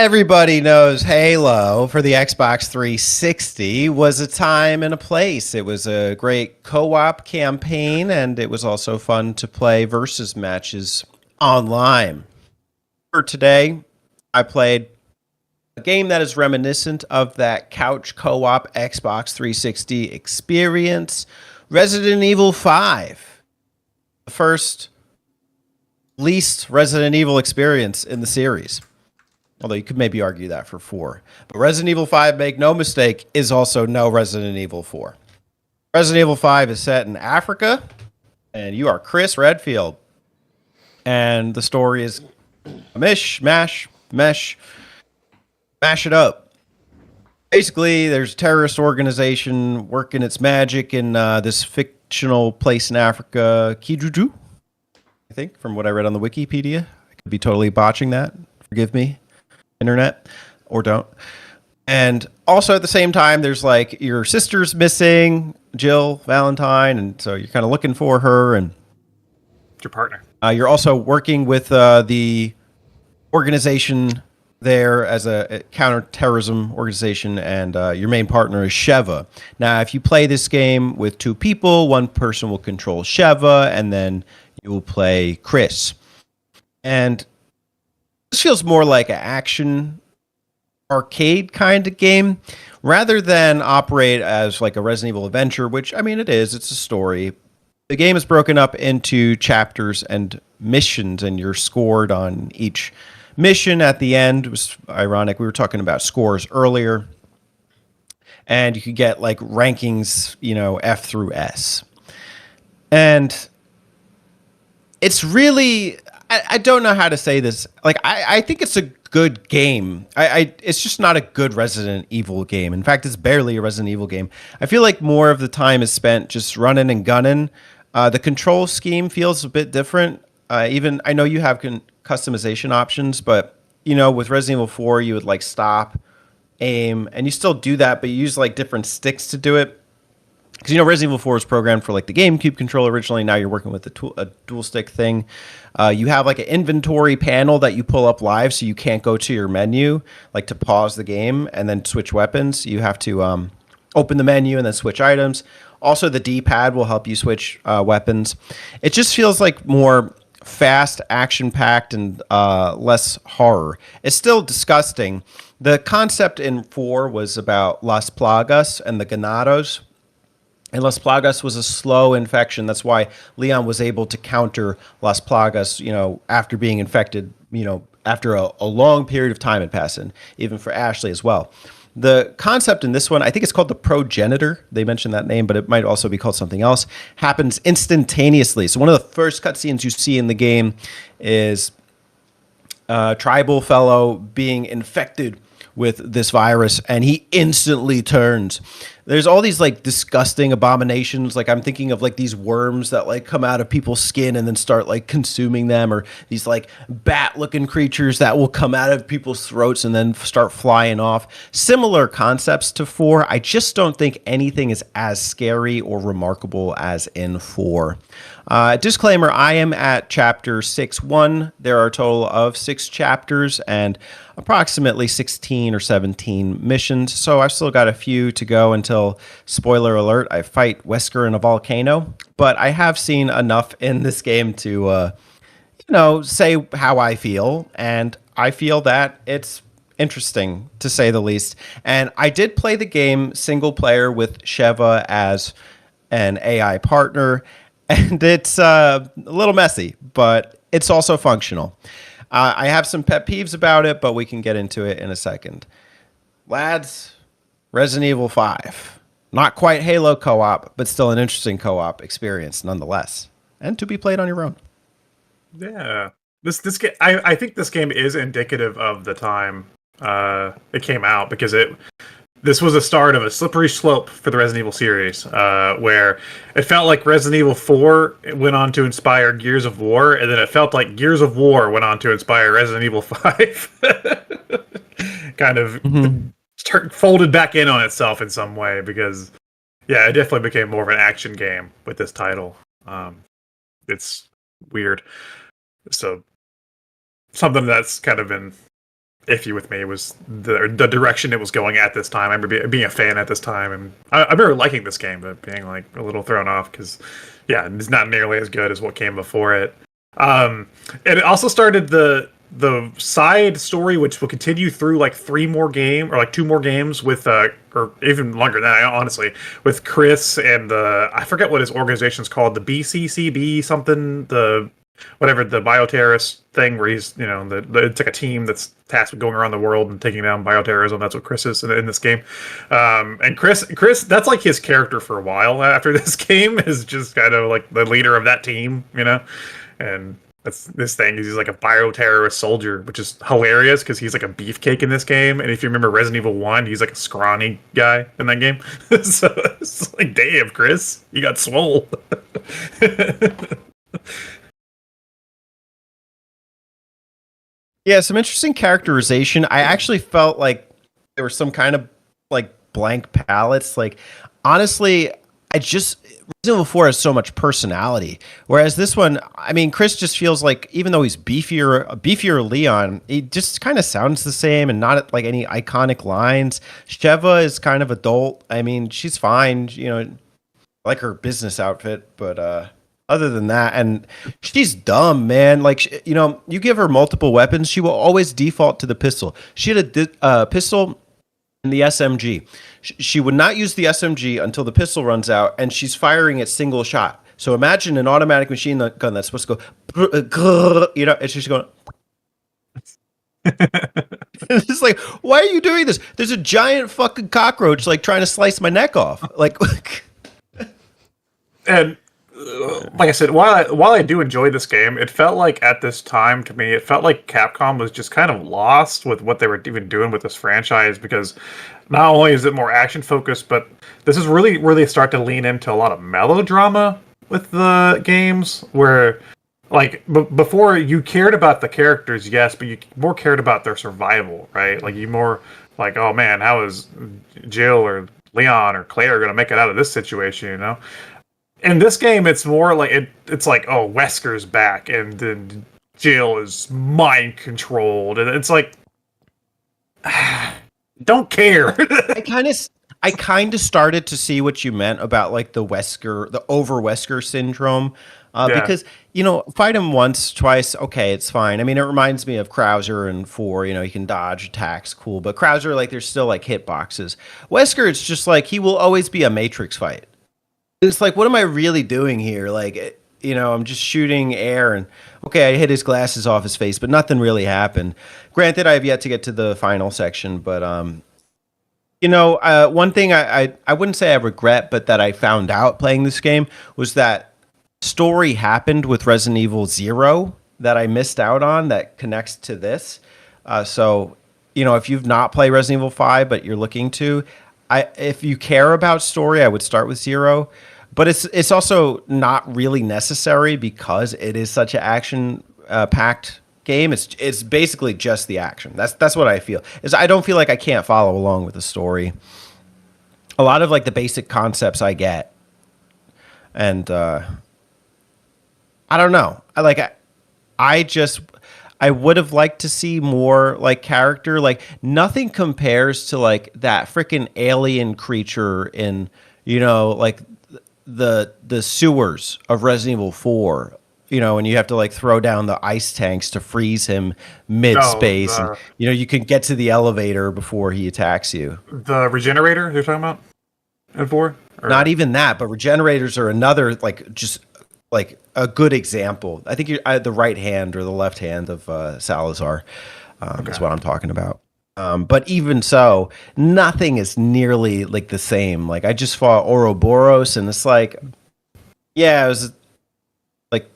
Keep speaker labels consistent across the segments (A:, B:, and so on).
A: Everybody knows Halo for the Xbox 360 was a time and a place. It was a great co-op campaign, and it was also fun to play versus matches online. For today, I played a game that is reminiscent of that couch co-op Xbox 360 experience, Resident Evil 5. The first least Resident Evil experience in the series. Although you could maybe argue that for 4. But Resident Evil 5, make no mistake, is also no Resident Evil 4. Resident Evil 5 is set in Africa, and you are Chris Redfield. And the story is mash it up. Basically, there's a terrorist organization working its magic in this fictional place in Africa, Kijuju, I think, from what I read on the Wikipedia. I could be totally botching that. Forgive me, internet, or don't. And also at the same time, there's like your sister's missing, Jill Valentine, and so you're kind of looking for her. And
B: your partner.
A: You're also working with the organization there as a counterterrorism organization, and your main partner is Sheva. Now, if you play this game with 2 people, one person will control Sheva, and then you will play Chris. And this feels more like an action arcade kind of game rather than operate as like a Resident Evil adventure, which, I mean, it is. It's a story. The game is broken up into chapters and missions, and you're scored on each mission at the end. It was ironic. We were talking about scores earlier. And you could get like rankings, F through S. And it's really, I don't know how to say this. Like, I think it's a good game. It's just not a good Resident Evil game. In fact, it's barely a Resident Evil game. I feel like more of the time is spent just running and gunning. The control scheme feels a bit different. Even I know you have customization options, but with Resident Evil 4, you would like stop, aim, and you still do that, but you use like different sticks to do it. Because Resident Evil 4 was programmed for like the GameCube controller originally. Now you're working with a dual stick thing. You have like an inventory panel that you pull up live, so you can't go to your menu like to pause the game and then switch weapons. You have to open the menu and then switch items. Also, the D-pad will help you switch weapons. It just feels like more fast, action-packed, and less horror. It's still disgusting. The concept in 4 was about Las Plagas and the Ganados. And Las Plagas was a slow infection. That's why Leon was able to counter Las Plagas, after being infected, after a long period of time had passed, and even for Ashley as well. The concept in this one, I think it's called the progenitor. They mentioned that name, but it might also be called something else. Happens instantaneously. So one of the first cutscenes you see in the game is a tribal fellow being infected with this virus, and he instantly turns. There's all these like disgusting abominations. Like I'm thinking of like these worms that like come out of people's skin and then start like consuming them, or these like bat-looking creatures that will come out of people's throats and then start flying off. Similar concepts to 4. I just don't think anything is as scary or remarkable as in 4. Disclaimer, I am at chapter 6.1. There are a total of 6 chapters and approximately 16 or 17 missions, so I've still got a few to go until, spoiler alert, I fight Wesker in a volcano. But I have seen enough in this game to, say how I feel, and I feel that it's interesting, to say the least. And I did play the game single player with Sheva as an AI partner, and it's a little messy, but it's also functional. I have some pet peeves about it, but we can get into it in a second. Lads, Resident Evil 5. Not quite Halo co-op, but still an interesting co-op experience nonetheless. And to be played on your own.
B: Yeah. This game, I think this game is indicative of the time it came out, because this was the start of a slippery slope for the Resident Evil series, where it felt like Resident Evil 4 went on to inspire Gears of War, and then it felt like Gears of War went on to inspire Resident Evil 5. Kind of folded back in on itself in some way, because, yeah, it definitely became more of an action game with this title. It's weird. So, something that's kind of been iffy with me was the direction it was going at this time. I remember being a fan at this time, and I remember liking this game, but being like a little thrown off because, yeah, it's not nearly as good as what came before it. And it also started the side story, which will continue through like two more games with or even longer than that, honestly, with Chris and I forget what his organization's called, the BCCB something, the whatever, the bioterrorist thing, where he's, it's like a team that's tasked with going around the world and taking down bioterrorism. That's what Chris is in this game. And Chris, that's like his character for a while after this game, is just kind of like the leader of that team, and that's this thing. He's like a bioterrorist soldier, which is hilarious because he's like a beefcake in this game. And if you remember Resident Evil 1, he's like a scrawny guy in that game. So it's like, damn, Chris, you got swole.
A: Yeah, some interesting characterization. I actually felt like there were some kind of like blank palettes. Like, honestly, Resident Evil 4 has so much personality, whereas this one, I mean, Chris just feels like, even though he's beefier Leon, he just kind of sounds the same and not like any iconic lines. Sheva is kind of adult. I mean, she's fine, I like her business outfit, but other than that, and she's dumb, man. Like, you give her multiple weapons, she will always default to the pistol. She had a pistol and the SMG. She would not use the SMG until the pistol runs out, and she's firing at single shot. So imagine an automatic machine gun that's supposed to go, and she's going. It's like, why are you doing this? There's a giant fucking cockroach like trying to slice my neck off. Like,
B: and like I said, while I do enjoy this game, it felt like at this time, to me, it felt like Capcom was just kind of lost with what they were even doing with this franchise, because not only is it more action focused, but this is really where they start to lean into a lot of melodrama with the games, where like before you cared about the characters, yes, but you more cared about their survival, right? Like, you more like, oh man, how is Jill or Leon or Claire going to make it out of this situation, In this game, it's more like it's like, oh, Wesker's back, and then Jill is mind controlled, and it's like, don't care.
A: I kind of started to see what you meant about like the over Wesker syndrome, because fight him once, twice, okay, it's fine. I mean, it reminds me of Krauser and 4. You can dodge attacks, cool, but Krauser, like, there's still like hitboxes. Wesker, it's just like he will always be a Matrix fight. It's like, what am I really doing here? Like, I'm just shooting air, and okay, I hit his glasses off his face, but nothing really happened. Granted, I have yet to get to the final section, but one thing I wouldn't say I regret, but that I found out playing this game, was that story happened with Resident Evil 0 that I missed out on that connects to this. So, if you've not played Resident Evil 5, but you're looking to, if you care about story, I would start with 0. But it's also not really necessary because it is such an action packed game. It's basically just the action. That's what I feel. I don't feel like I can't follow along with the story. A lot of like the basic concepts I get, and I don't know. I would have liked to see more like character. Like, nothing compares to like that freaking alien creature in like the sewers of Resident Evil 4, and you have to like throw down the ice tanks to freeze him mid space, and you can get to the elevator before he attacks you.
B: The regenerator you're talking about in 4?
A: Not even that, but regenerators are another, like, just like a good example. I think you're the right hand or the left hand of Salazar is what I'm talking about. But even so, nothing is nearly like the same. Like, I just fought Ouroboros, and it's like, yeah, it was like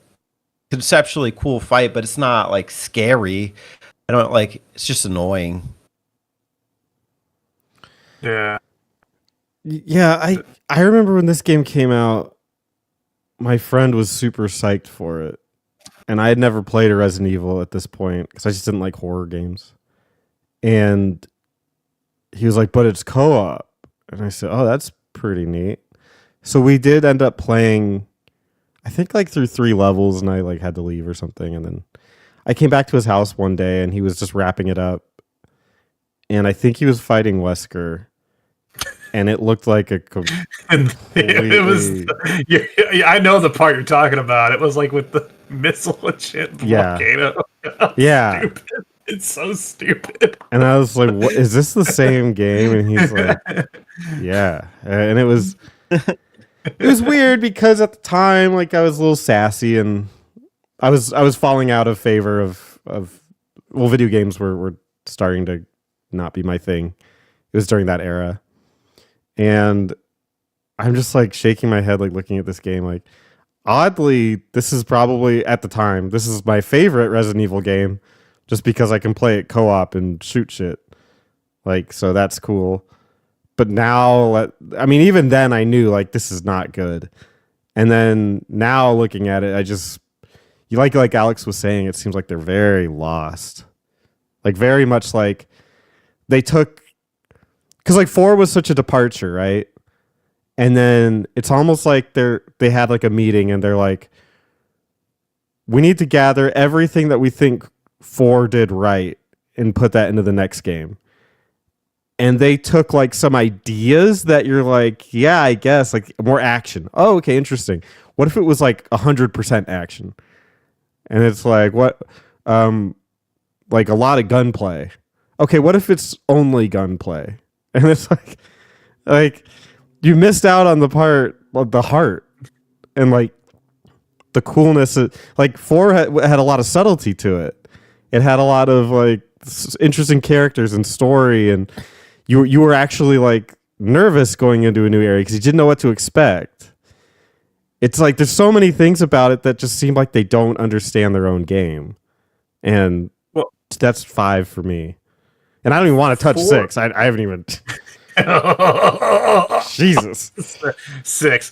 A: conceptually cool fight, but it's not like scary. I don't like. It's just annoying.
B: Yeah.
C: Yeah, I remember when this game came out, my friend was super psyched for it, and I had never played a Resident Evil at this point because I just didn't like horror games. And he was like, but it's co-op. And I said, oh, that's pretty neat. So we did end up playing, I think, like through 3 levels, and I like had to leave or something. And then I came back to his house one day, and he was just wrapping it up. and I think he was fighting Wesker, and it looked like a
B: And it was. I know the part you're talking about. It was like with the missile and shit. The volcano.
C: Yeah.
B: Stupid. It's so stupid.
C: And I was like, "What is this? The same game?" And he's like, "Yeah." And it was weird because at the time, like, I was a little sassy, and I was falling out of favor of video games were starting to not be my thing. It was during that era, and I'm just like shaking my head, like looking at this game, like, oddly, this is probably at the time this is my favorite Resident Evil game. Just because I can play it co-op and shoot shit. Like, so that's cool. But now, I mean, even then I knew, like, this is not good. And then now looking at it, like Alex was saying, it seems like they're very lost. Like, very much like they took, because like 4 was such a departure, right? And then it's almost like they had like a meeting and they're like, we need to gather everything that we think 4 did right and put that into the next game. And they took like some ideas that you're like, yeah, I guess, like more action. Oh, okay, interesting. What if it was like 100% action? And it's like, what, like a lot of gunplay. Okay, what if it's only gunplay? And it's like you missed out on the part of the heart and like the coolness of, like 4 had a lot of subtlety to it. It had a lot of like interesting characters and story, and you were actually like nervous going into a new area because you didn't know what to expect. It's like there's so many things about it that just seem like they don't understand their own game, and
B: well,
C: that's 5 for me. And I don't even want to touch 6. I haven't even. Jesus.
B: 6.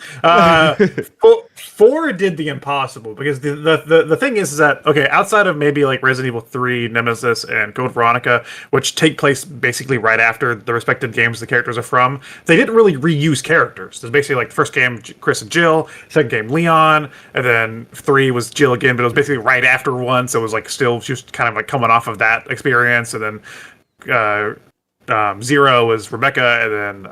B: 4 did the impossible because the thing is that, okay, outside of maybe like Resident Evil 3, Nemesis, and Code Veronica, which take place basically right after the respective games the characters are from, they didn't really reuse characters. There's basically like the first game, Chris and Jill, second game, Leon, and then 3 was Jill again, but it was basically right after 1, so it was like still just kind of like coming off of that experience, and then 0 was Rebecca, and then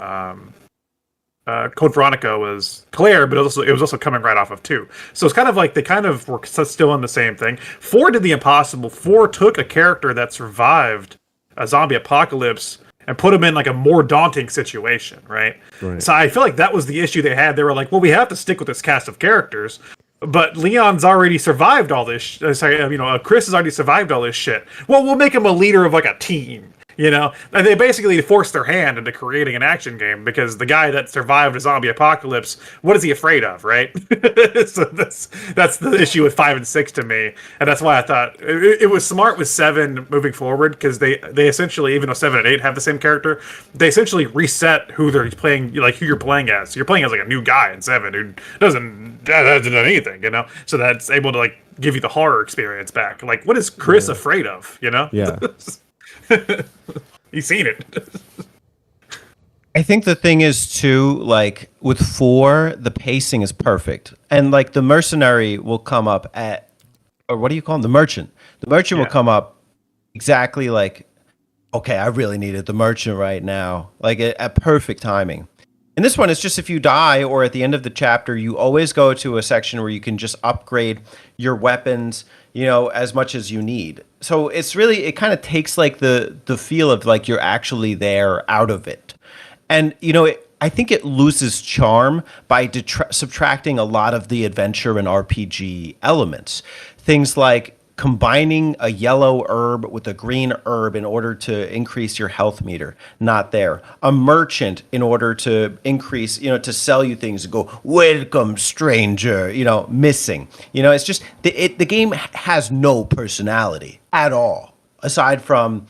B: Code Veronica was Claire, but it was also coming right off of 2. So it's kind of like they kind of were still in the same thing. 4 did the impossible. 4 took a character that survived a zombie apocalypse and put him in like a more daunting situation, right? So I feel like that was the issue they had. They were like, well, we have to stick with this cast of characters. But Leon's already survived all this. Chris has already survived all this shit. Well, we'll make him a leader of like a team. You know, and they basically forced their hand into creating an action game because the guy that survived a zombie apocalypse, what is he afraid of, right? So that's the issue with 5 and 6 to me, and that's why I thought it was smart with 7 moving forward because they essentially, even though 7 and 8 have the same character, they essentially reset who they're playing, like who you're playing as. So you're playing as like a new guy in 7 who hasn't done anything, you know. So that's able to like give you the horror experience back. Like, what is Chris afraid of? You know?
C: Yeah.
B: You've seen it.
A: I think the thing is too, like with 4, the pacing is perfect, and like the mercenary will come up at, or what do you call him? The merchant. The merchant will come up exactly like, okay, I really needed the merchant right now, like at perfect timing. In this one, it's just if you die or at the end of the chapter, you always go to a section where you can just upgrade your weapons, you know, as much as you need. So it's really, it kind of takes like the feel of like you're actually there out of it. And, you know, I think it loses charm by subtracting a lot of the adventure and RPG elements. Things like combining a yellow herb with a green herb in order to increase your health meter, not there. A merchant in order to increase, you know, to sell you things, go, welcome stranger, you know, missing. You know, it's just, the game has no personality at all, aside from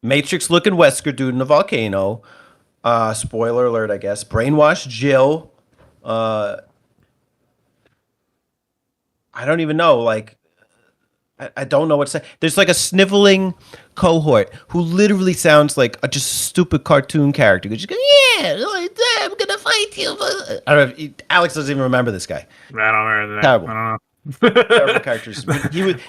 A: Matrix looking Wesker dude in the volcano, spoiler alert, I guess, brainwashed Jill, I don't even know, like, I don't know what to say. There's like a sniveling cohort who literally sounds like a just stupid cartoon character. Who just goes, yeah, like that, I'm gonna fight you. I don't know. Alex doesn't even remember this guy.
B: I don't remember that.
A: Terrible.
B: I don't know.
A: Terrible characters.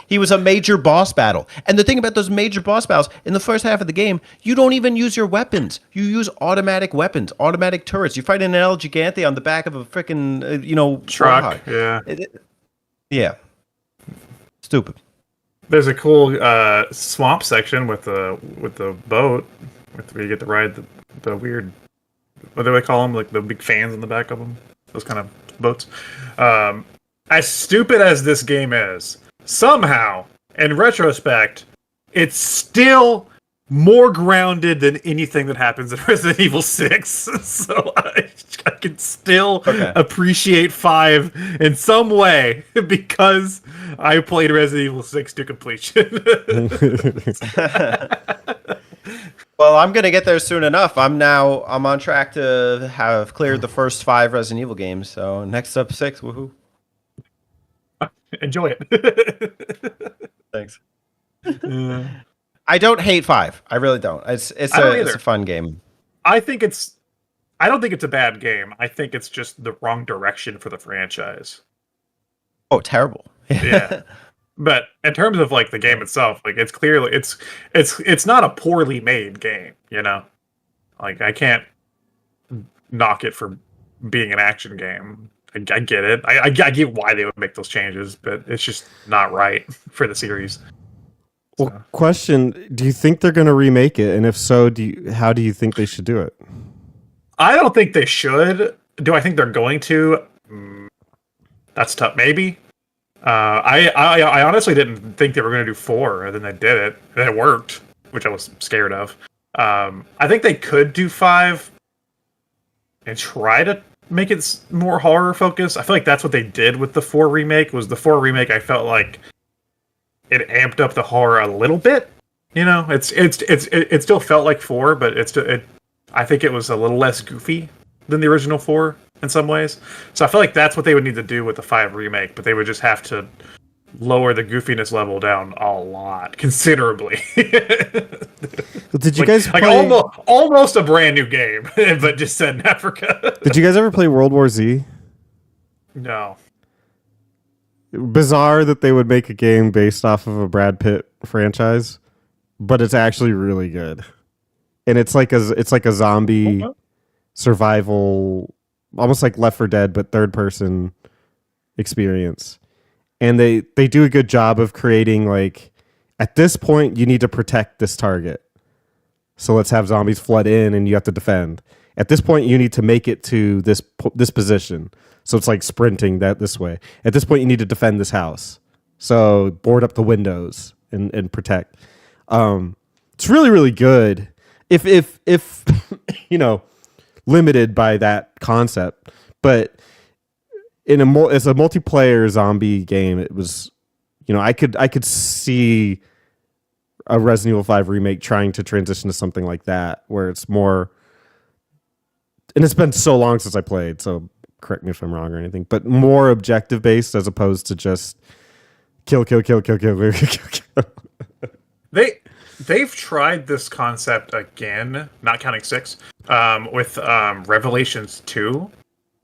A: He was a major boss battle. And the thing about those major boss battles, in the first half of the game, you don't even use your weapons. You use automatic weapons, automatic turrets. You fight an El Gigante on the back of a freaking,
B: Truck.
A: Warthog.
B: Yeah.
A: Yeah. Stupid.
B: There's a cool swamp section with the boat, where you get to ride the weird, what do they call them? Like the big fans in the back of them. Those kind of boats. As stupid as this game is, somehow, in retrospect, it's still more grounded than anything that happens in Resident Evil 6. So I can still appreciate 5 in some way because I played Resident Evil 6 to completion.
A: Well, I'm gonna get there soon enough. I'm on track to have cleared the first 5 Resident Evil games. So next up 6, woohoo!
B: Enjoy it.
A: Thanks. I don't hate 5. I really don't. It's a fun game.
B: I don't think it's a bad game. I think it's just the wrong direction for the franchise.
A: Oh, terrible.
B: Yeah. But in terms of like the game itself, like it's clearly it's not a poorly made game, Like I can't knock it for being an action game. I get it. I get why they would make those changes, but it's just not right for the series.
C: Well, question: do you think they're going to remake it? And if so, how do you think they should do it?
B: I don't think they should. Do I think they're going to? That's tough. Maybe. I honestly didn't think they were going to do 4, and then they did it, and it worked, which I was scared of. I think they could do 5 and try to make it more horror focused. I feel like that's what they did with the 4 remake. Was the 4 remake? I felt like it amped up the horror a little bit. It still felt like 4, but I think it was a little less goofy than the original 4 in some ways. So I feel like that's what they would need to do with the 5 remake, but they would just have to lower the goofiness level down a lot, considerably.
C: Did you guys play...
B: almost a brand new game, but just set in Africa?
C: Did you guys ever play World War Z?
B: No.
C: Bizarre that they would make a game based off of a Brad Pitt franchise, but it's actually really good. And it's like a zombie survival, almost like Left 4 Dead, but third person experience. And they do a good job of creating, like, at this point you need to protect this target, so let's have zombies flood in and you have to defend. At this point you need to make it to this position, so it's like sprinting this way. At this point you need to defend this house, so board up the windows and protect. It's really, really good if limited by that concept, but as a multiplayer zombie game, it was, I could see a Resident Evil 5 remake trying to transition to something like that, where it's more, and it's been so long since I played, so correct me if I'm wrong or anything, but more objective based as opposed to just kill.
B: They've tried this concept again, not counting 6, with Revelations 2.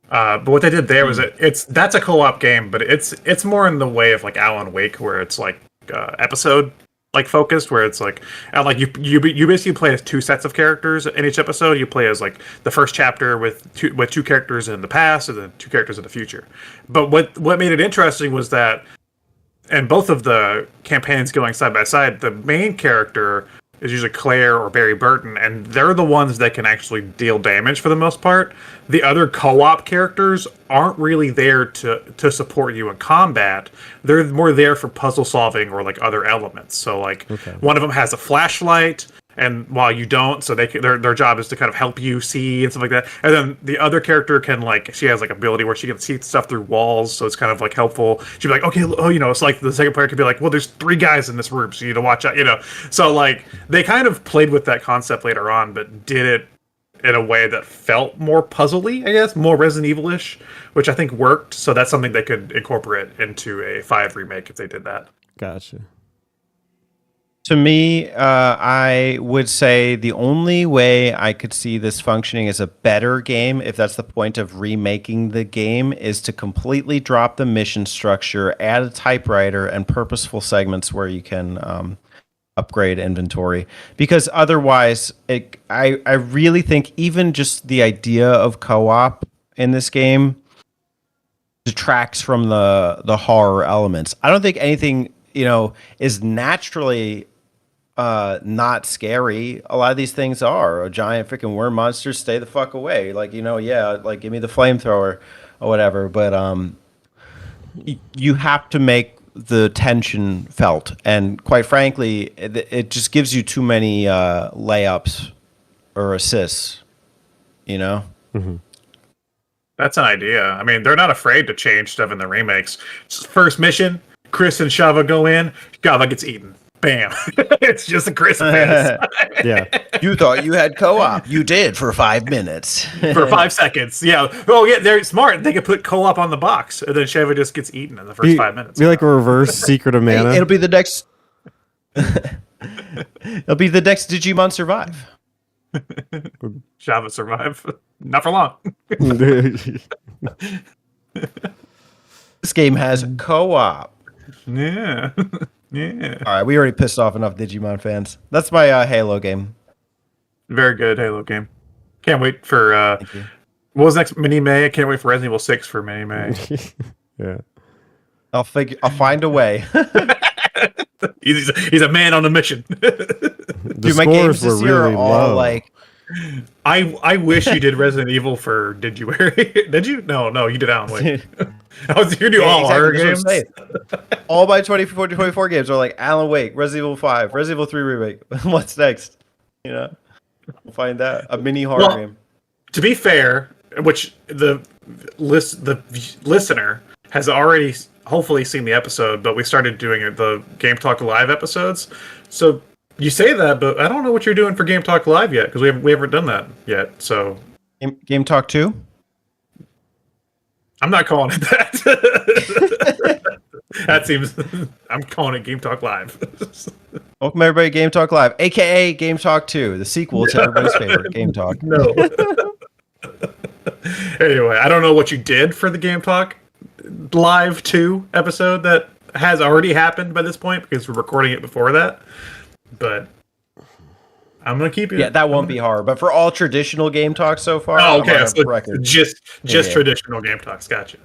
B: But what they did there was that's a co-op game, but it's more in the way of like Alan Wake, where it's like episode like focused, where it's like you basically play as 2 sets of characters in each episode. You play as like the first chapter with 2 characters in the past and then 2 characters in the future. But what made it interesting was that, and both of the campaigns going side by side, the main character is usually Claire or Barry Burton, and they're the ones that can actually deal damage for the most part. The other co-op characters aren't really there to support you in combat. They're more there for puzzle solving or like other elements. So like one of them has a flashlight, and while you don't, so their job is to kind of help you see and stuff like that. And then the other character she has like ability where she can see stuff through walls, so it's kind of like helpful. She'd be like, okay, it's like the second player could be like, well, there's 3 guys in this room, so you need to watch out, So like they kind of played with that concept later on, but did it in a way that felt more puzzly, I guess, more Resident Evil-ish, which I think worked. So that's something they could incorporate into a 5 remake if they did that.
C: Gotcha.
A: To me, I would say the only way I could see this functioning as a better game, if that's the point of remaking the game, is to completely drop the mission structure, add a typewriter, and purposeful segments where you can upgrade inventory. Because otherwise, I really think even just the idea of co-op in this game detracts from the horror elements. I don't think anything is naturally not scary. A lot of these things are. A giant freaking worm monster, stay the fuck away. Like, like give me the flamethrower or whatever. But you have to make the tension felt. And quite frankly, it just gives you too many layups or assists,
C: Mm-hmm.
B: That's an idea. I mean, they're not afraid to change stuff in the remakes. First mission, Chris and Shava go in, Shava gets eaten. Bam. It's just a Chris and
C: Yeah.
A: You thought you had co-op. You did for 5 minutes.
B: for 5 seconds. Yeah. Oh, yeah, they're smart. They could put co-op on the box, and then Shava just gets eaten in the first 5 minutes.
C: Be like a reverse Secret of Mana.
A: Hey, it'll be the next. It'll be the next Digimon Survive.
B: Shava survive. Not for long.
A: This game has co-op.
B: Yeah. Yeah.
A: All right, we already pissed off enough Digimon fans. That's my Halo game.
B: Very good Halo game. Can't wait for what was next? Mini May. I can't wait for Resident Evil 6 for Mini May.
C: Yeah.
A: I'll find a way.
B: He's a man on a mission.
C: The
A: My games
C: scores were
A: this year
C: really
A: are all
C: low.
A: like.
B: I wish you did Resident Evil for Did you did you? No, you did Alan Wake. I was you do all horror games.
A: All my 24 games are like Alan Wake, Resident Evil 5, Resident Evil 3 remake. What's next? We'll find that a mini horror game.
B: To be fair, which the listener has already hopefully seen the episode, but we started doing the Game Talk Live episodes. So you say that, but I don't know what you're doing for Game Talk Live yet because we haven't done that yet. So
A: Game Talk 2?
B: I'm not calling it that. That seems. I'm calling it Game Talk Live.
A: Welcome everybody to Game Talk Live, aka Game Talk 2, the sequel to everybody's favorite Game Talk.
B: No. Anyway, I don't know what you did for the Game Talk Live 2 episode that has already happened by this point because we're recording it before that. But I'm gonna keep it.
A: Yeah, that won't be hard. But for all traditional Game Talk so far,
B: Oh, okay. So
A: record.
B: just traditional Game Talks. Gotcha.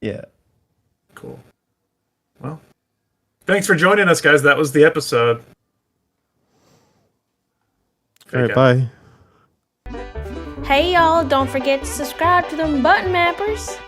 A: Yeah.
B: Cool. Well, thanks for joining us, guys. That was the episode.
C: All right, bye.
D: Hey y'all, don't forget to subscribe to them button mappers.